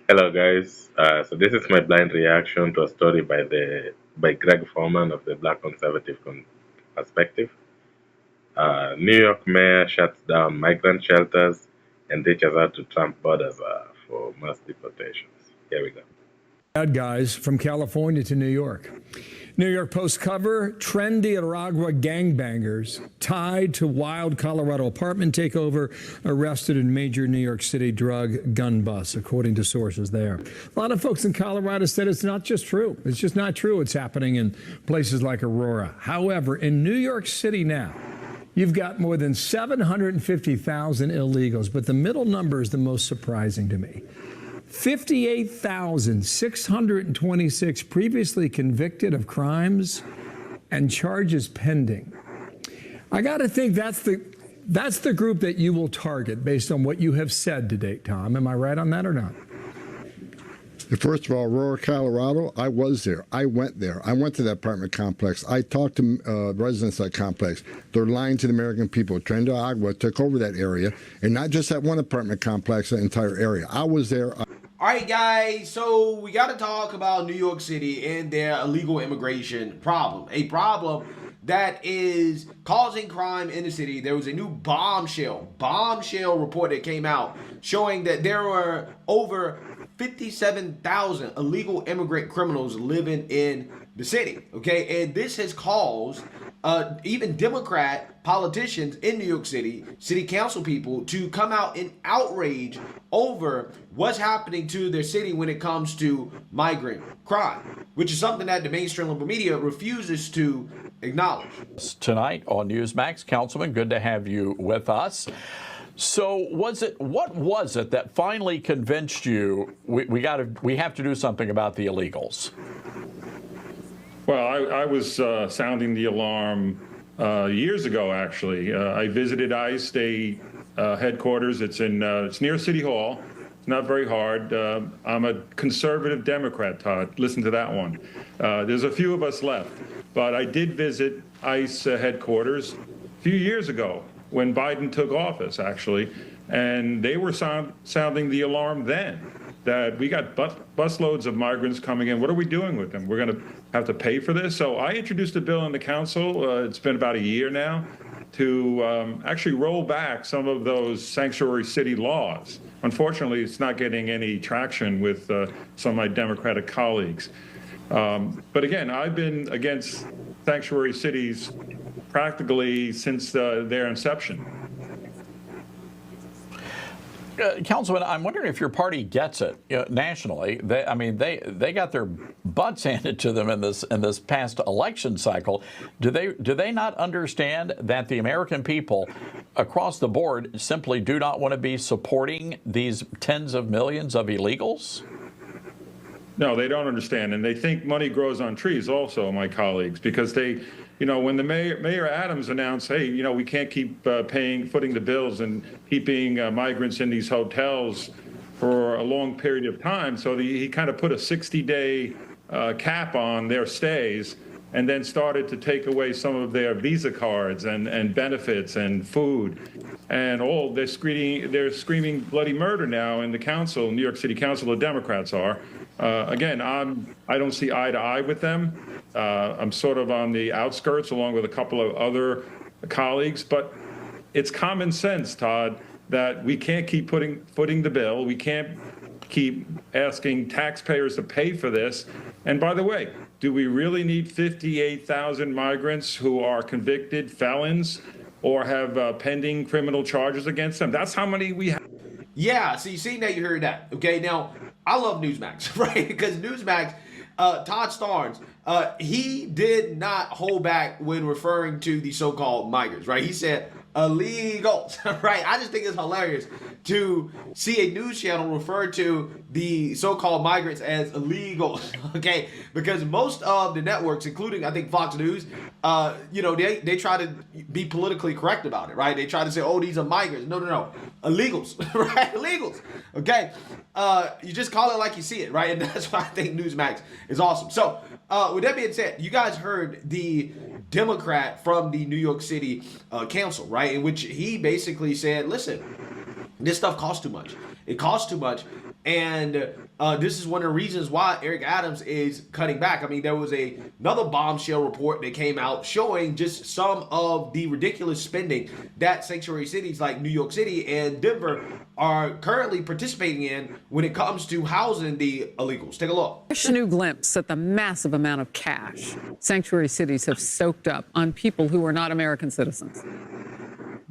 Hello, guys. So this is my blind reaction to a story by Greg Foreman of the Black Conservative Perspective. New York mayor shuts down migrant shelters and reaches out to Trump borders for mass deportations. Here we go. Bad guys from California to New York. New York Post cover, trendy Aragua gangbangers tied to wild Colorado apartment takeover, arrested in major New York City drug gun bust, according to sources there. A lot of folks in Colorado said it's not just true. It's just not true. It's happening in places like Aurora. However, in New York City now, you've got more than 750,000 illegals, but the middle number is the most surprising to me. 58,626 previously convicted of crimes and charges pending. I got to think that's the group that you will target based on what you have said to date, Tom. Am I right on that or not? First of all, Aurora, Colorado, I was there. I went there. I went to that apartment complex. I talked to residents of that complex. They're lying to the American people. Tren de Agua took over that area, and not just that one apartment complex, that entire area. I was there. All right, guys, so we got to talk about New York City and their illegal immigration problem. A problem that is causing crime in the city. There was a new bombshell report that came out showing that there were over 57,000 illegal immigrant criminals living in the city, okay? And this has caused even Democrat politicians in New York City, city council people, to come out in outrage over what's happening to their city when it comes to migrant crime, which is something that the mainstream liberal media refuses to acknowledge. Tonight on Newsmax, Councilman, good to have you with us. So what was it that finally convinced you we have to do something about the illegals? Well, I was sounding the alarm years ago, actually. I visited ICE State headquarters. It's near City Hall. It's not very hard. I'm a conservative Democrat, Todd. Listen to that one. There's a few of us left. But I did visit ICE headquarters a few years ago when Biden took office, actually. And they were sounding the alarm then that we got busloads of migrants coming in. What are we doing with them? We're going to have to pay for this? So I introduced a bill in the council, it's been about a year now, to actually roll back some of those sanctuary city laws. Unfortunately, it's not getting any traction with some of my Democratic colleagues. But again, I've been against sanctuary cities practically since their inception. Councilman, I'm wondering if your party gets it nationally. They got their butts handed to them in this past election cycle. Do they not understand that the American people across the board simply do not want to be supporting these tens of millions of illegals? No, they don't understand, and they think money grows on trees. Also, my colleagues, because when the Mayor Adams announced, hey, we can't keep footing the bills and keeping migrants in these hotels for a long period of time. So he kind of put a 60-day cap on their stays and then started to take away some of their Visa cards and benefits and food. And they're screaming bloody murder now in the council, New York City Council, the Democrats are. Again, I don't see eye to eye with them. I'm sort of on the outskirts along with a couple of other colleagues, but it's common sense, Todd, that we can't keep footing the bill. We can't keep asking taxpayers to pay for this. And by the way, do we really need 58,000 migrants who are convicted felons or have pending criminal charges against them? That's how many we have. Yeah, so you see now you heard that. Okay, now I love Newsmax, right? Because Newsmax, Todd Starnes, he did not hold back when referring to the so-called migrants, right? He said illegals, right? I just think it's hilarious to see a news channel refer to the so-called migrants as illegals, okay? Because most of the networks, including I think Fox News, they try to be politically correct about it, right? They try to say, oh, these are migrants. No, illegals, right? Illegals, okay? You just call it like you see it, right? And that's why I think Newsmax is awesome. So with that being said, you guys heard the Democrat from the New York City council, right? In which he basically said, listen, this stuff costs too much. It costs too much. And this is one of the reasons why Eric Adams is cutting back. I mean, there was another bombshell report that came out showing just some of the ridiculous spending that sanctuary cities like New York City and Denver are currently participating in when it comes to housing the illegals. Take a look. Fresh new glimpse at the massive amount of cash sanctuary cities have soaked up on people who are not American citizens.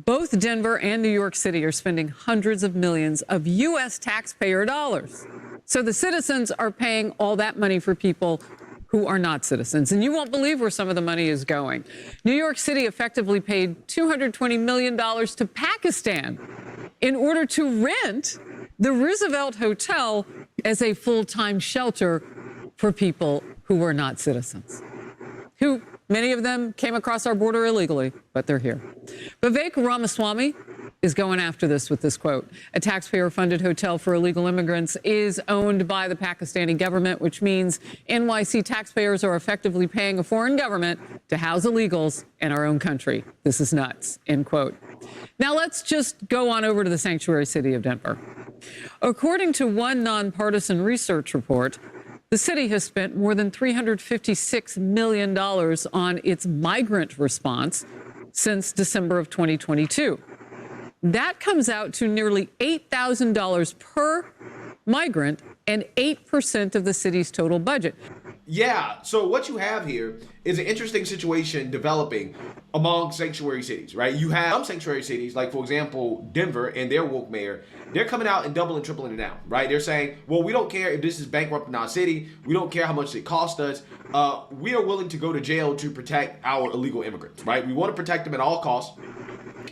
Both Denver and New York City are spending hundreds of millions of U.S. taxpayer dollars. So the citizens are paying all that money for people who are not citizens. And you won't believe where some of the money is going. New York City effectively paid $220 million to Pakistan in order to rent the Roosevelt Hotel as a full-time shelter for people who were not citizens, who many of them came across our border illegally, but they're here. Vivek Ramaswamy is going after this with this quote. A taxpayer-funded hotel for illegal immigrants is owned by the Pakistani government, which means NYC taxpayers are effectively paying a foreign government to house illegals in our own country. This is nuts, end quote. Now let's just go on over to the sanctuary city of Denver. According to one nonpartisan research report, the city has spent more than $356 million on its migrant response since December of 2022. That comes out to nearly $8,000 per migrant and 8% of the city's total budget. Yeah, so what you have here is an interesting situation developing among sanctuary cities, right? You have some sanctuary cities, like, for example, Denver and their woke mayor, they're coming out and doubling, tripling it down, right? They're saying, well, we don't care if this is bankrupting our city. We don't care how much it costs us. We are willing to go to jail to protect our illegal immigrants, right? We want to protect them at all costs.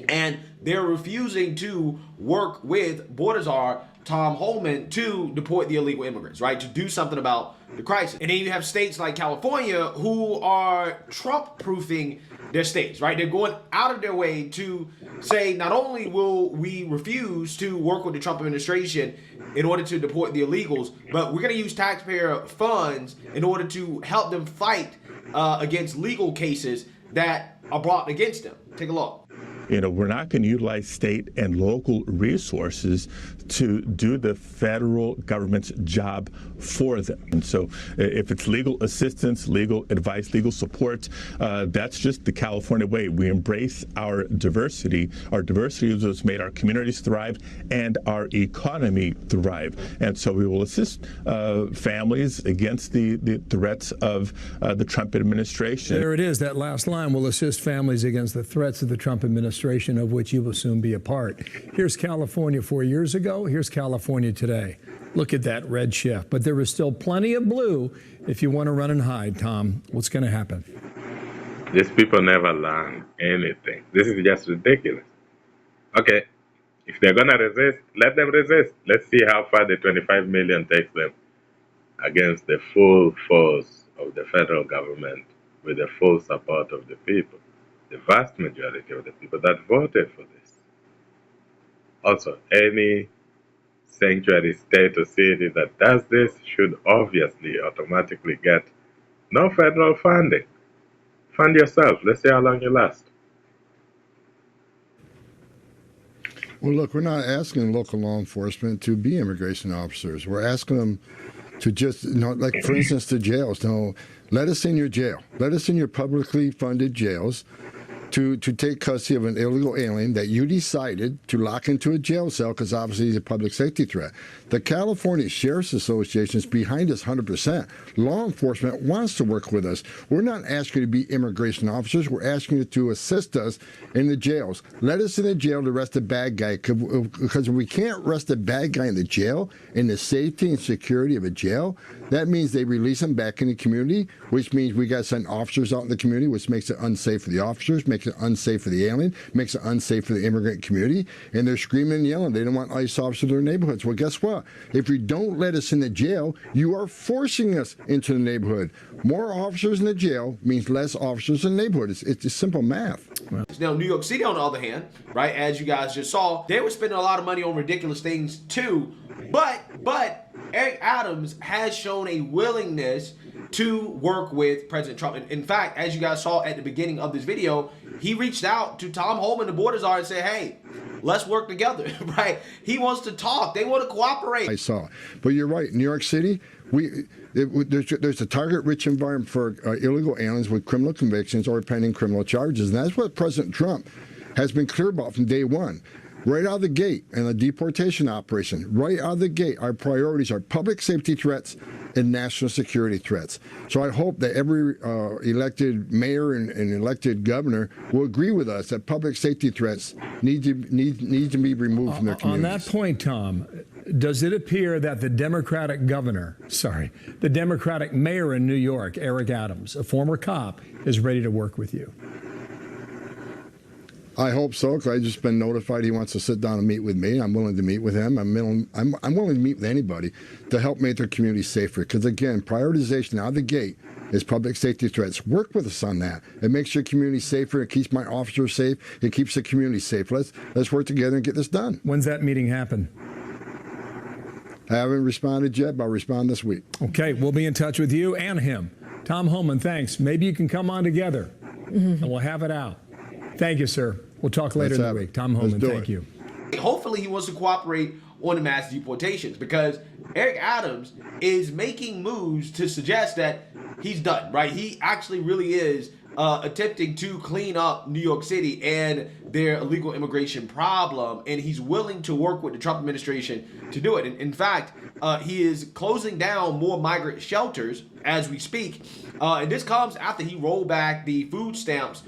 And they're refusing to work with Border Czar Tom Homan to deport the illegal immigrants, right? To do something about the crisis. And then you have states like California who are Trump-proofing their states, right? They're going out of their way to say, not only will we refuse to work with the Trump administration in order to deport the illegals, but we're going to use taxpayer funds in order to help them fight against legal cases that are brought against them. Take a look. You know, we're not going to utilize state and local resources to do the federal government's job for them. And so if it's legal assistance, legal advice, legal support, that's just the California way. We embrace our diversity. Our diversity is what's made our communities thrive and our economy thrive. And so we will assist families against the threats of the Trump administration. There it is, that last line, will assist families against the threats of the Trump administration, of which you will soon be a part. Here's California 4 years ago. Here's California today. Look at that red shift. But there is still plenty of blue if you want to run and hide, Tom. What's going to happen? These people never learn anything. This is just ridiculous. Okay, if they're going to resist, let them resist. Let's see how far the 25 million takes them against the full force of the federal government with the full support of the people. The vast majority of the people that voted for this. Also, any sanctuary state or city that does this should obviously automatically get no federal funding. Fund yourself. Let's see how long you last. Well, look, we're not asking local law enforcement to be immigration officers. We're asking them to just, like, for instance, the jails. No, let us in your jail. Let us in your publicly funded jails to take custody of an illegal alien that you decided to lock into a jail cell because obviously he's a public safety threat. The California Sheriff's Association is behind us 100%. Law enforcement wants to work with us. We're not asking you to be immigration officers. We're asking you to assist us in the jails. Let us in the jail to arrest the bad guy, because if we can't arrest the bad guy in the jail, in the safety and security of a jail, that means they release him back in the community, which means we got to send officers out in the community, which makes it unsafe for the officers, makes it unsafe for the alien, makes it unsafe for the immigrant community, and they're screaming and yelling. They don't want ICE officers in their neighborhoods. Well, guess what? If you don't let us in the jail, you are forcing us into the neighborhood. More officers in the jail means less officers in the neighborhood. It's just simple math. Now, New York City, on the other hand, right, as you guys just saw, they were spending a lot of money on ridiculous things too. But Eric Adams has shown a willingness to work with President Trump. In fact, as you guys saw at the beginning of this video, he reached out to Tom Homan, the Border Czar, and said, hey, let's work together, right? He wants to talk. They want to cooperate. I saw. But you're right. New York City, there's a target-rich environment for illegal aliens with criminal convictions or pending criminal charges. And that's what President Trump has been clear about from day one. Right out of the gate in the deportation operation, right out of the gate, our priorities are public safety threats and national security threats. So I hope that every elected mayor and elected governor will agree with us that public safety threats need to be removed from their communities. On that point, Tom, does it appear that the Democratic mayor in New York, Eric Adams, a former cop, is ready to work with you? I hope so, because I've just been notified he wants to sit down and meet with me. I'm willing to meet with him. I'm willing to meet with anybody to help make their community safer. Because again, prioritization out of the gate is public safety threats. Work with us on that. It makes your community safer. It keeps my officers safe. It keeps the community safe. Let's work together and get this done. When's that meeting happen? I haven't responded yet, but I'll respond this week. Okay, we'll be in touch with you and him. Tom Homan, thanks. Maybe you can come on together, and we'll have it out. Thank you, sir. We'll talk later in the week. Tom Homan, thank you. Hopefully he wants to cooperate on the mass deportations, because Eric Adams is making moves to suggest that he's done, right? He actually really is attempting to clean up New York City and their illegal immigration problem, and he's willing to work with the Trump administration to do it. And in fact, he is closing down more migrant shelters as we speak. And this comes after he rolled back the food stamps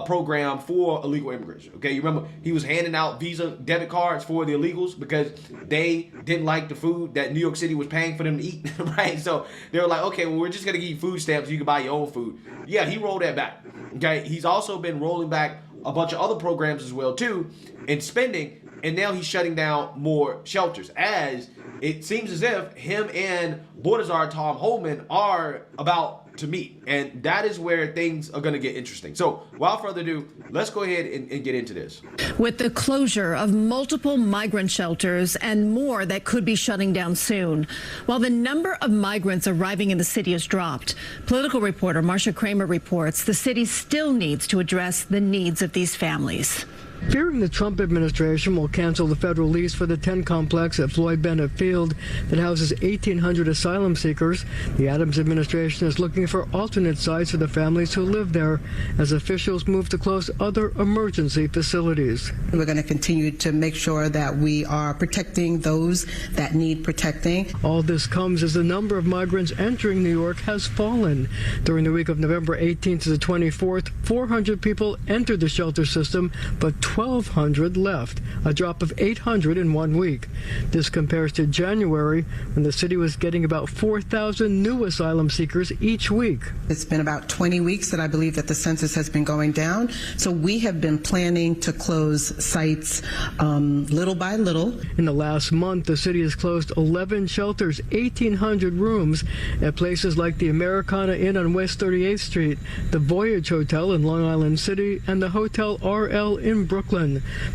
program for illegal immigrants. Okay, you remember he was handing out Visa debit cards for the illegals because they didn't like the food that New York City was paying for them to eat, right? So they were like, okay, well, we're just going to give you food stamps so you can buy your own food. Yeah, he rolled that back. Okay, he's also been rolling back a bunch of other programs as well, too, and spending. And now he's shutting down more shelters, as it seems as if him and Border Czar Tom Homan are about to meet. And that is where things are going to get interesting. So without further ado, let's go ahead and get into this. With the closure of multiple migrant shelters and more that could be shutting down soon, while the number of migrants arriving in the city has dropped, political reporter Marcia Kramer reports the city still needs to address the needs of these families. Fearing the Trump administration will cancel the federal lease for the 10 complex at Floyd Bennett Field that houses 1,800 asylum seekers, the Adams administration is looking for alternate sites for the families who live there as officials move to close other emergency facilities. We're going to continue to make sure that we are protecting those that need protecting. All this comes as the number of migrants entering New York has fallen. During the week of November 18th to the 24th, 400 people entered the shelter system, but 1,200 left, a drop of 800 in 1 week. This compares to January, when the city was getting about 4,000 new asylum seekers each week. It's been about 20 weeks that I believe that the census has been going down. So we have been planning to close sites little by little. In the last month, the city has closed 11 shelters, 1,800 rooms at places like the Americana Inn on West 38th Street, the Voyage Hotel in Long Island City, and the Hotel RL in Brooklyn.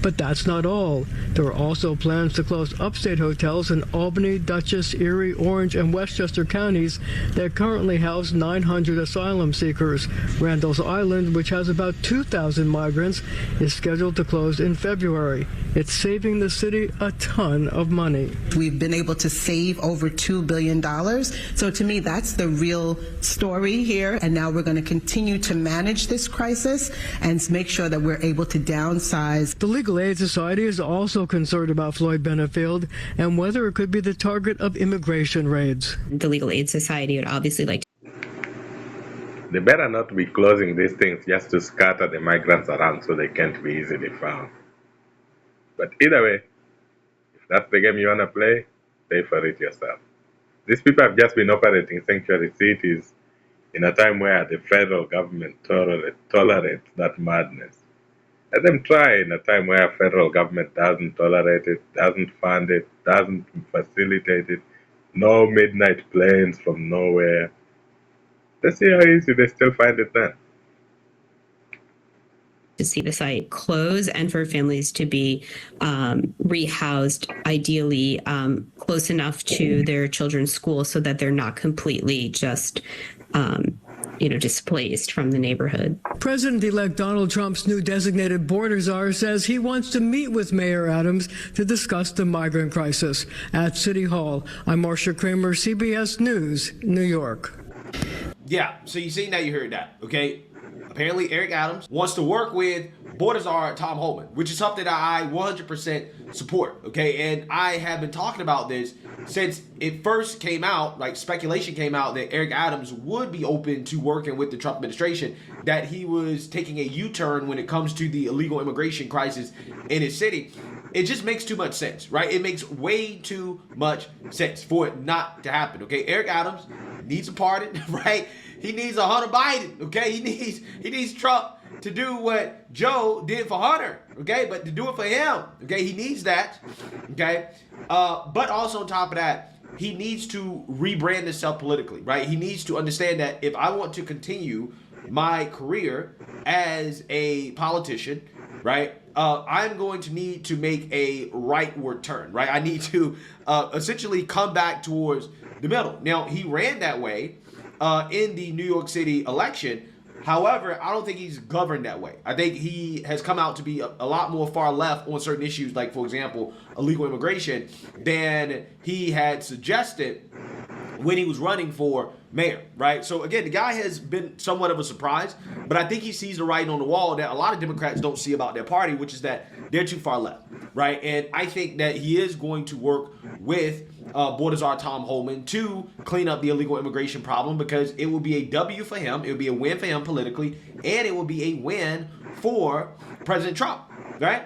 But that's not all. There are also plans to close upstate hotels in Albany, Dutchess, Erie, Orange, and Westchester counties that currently house 900 asylum seekers. Randall's Island, which has about 2,000 migrants, is scheduled to close in February. It's saving the city a ton of money. We've been able to save over $2 billion. So to me, that's the real story here. And now we're going to continue to manage this crisis and make sure that we're able to downsize. The Legal Aid Society is also concerned about Floyd Bennett Field and whether it could be the target of immigration raids. The Legal Aid Society would obviously like to. They better not be closing these things just to scatter the migrants around so they can't be easily found. But either way, if that's the game you want to play, pay for it yourself. These people have just been operating sanctuary cities in a time where the federal government tolerates that madness. Let them try in a time where federal government doesn't tolerate it, doesn't fund it, doesn't facilitate it, no midnight planes from nowhere. Let's see how easy they still find it then. To see the site close and for families to be rehoused, ideally close enough to their children's school so that they're not completely just displaced from the neighborhood. President-elect Donald Trump's new designated border czar says he wants to meet with Mayor Adams to discuss the migrant crisis at City Hall. I'm Marcia Kramer, CBS News, New York. Yeah, so you see, now you heard that, okay? Apparently, Eric Adams wants to work with border czar Tom Homan, which is something that I 100% support, okay? And I have been talking about this since it first came out, like speculation came out that Eric Adams would be open to working with the Trump administration, that he was taking a U-turn when it comes to the illegal immigration crisis in his city. It just makes too much sense, right? It makes way too much sense for it not to happen, okay? Eric Adams needs a pardon, right? He needs a Hunter Biden, okay? He needs Trump to do what Joe did for Hunter, okay? But to do it for him, okay? He needs that, okay? But also on top of that, he needs to rebrand himself politically, right? He needs to understand that if I want to continue my career as a politician, right, I'm going to need to make a rightward turn, right? I need to essentially come back towards the middle. Now, he ran that way in the New York City election. However, I don't think he's governed that way. I think he has come out to be a lot more far left on certain issues, like, for example, illegal immigration, than he had suggested when he was running for mayor, right? So again, the guy has been somewhat of a surprise, but I think he sees the writing on the wall that a lot of Democrats don't see about their party, which is that they're too far left, right? And I think that he is going to work with border czar Tom Homan to clean up the illegal immigration problem, because it will be a W for him, it will be a win for him politically, and it will be a win for President Trump, right?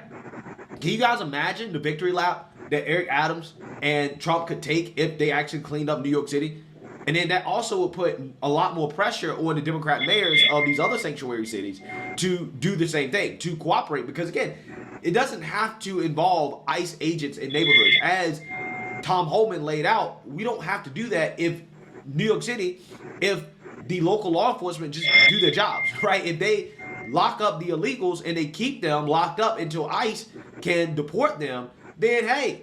Can you guys imagine the victory lap that Eric Adams and Trump could take if they actually cleaned up New York City? And then that also would put a lot more pressure on the Democrat mayors of these other sanctuary cities to do the same thing, to cooperate. Because again, it doesn't have to involve ICE agents in neighborhoods. As Tom Homan laid out, we don't have to do that if New York City, if the local law enforcement just do their jobs, right? If they lock up the illegals and they keep them locked up until ICE can deport them, then hey,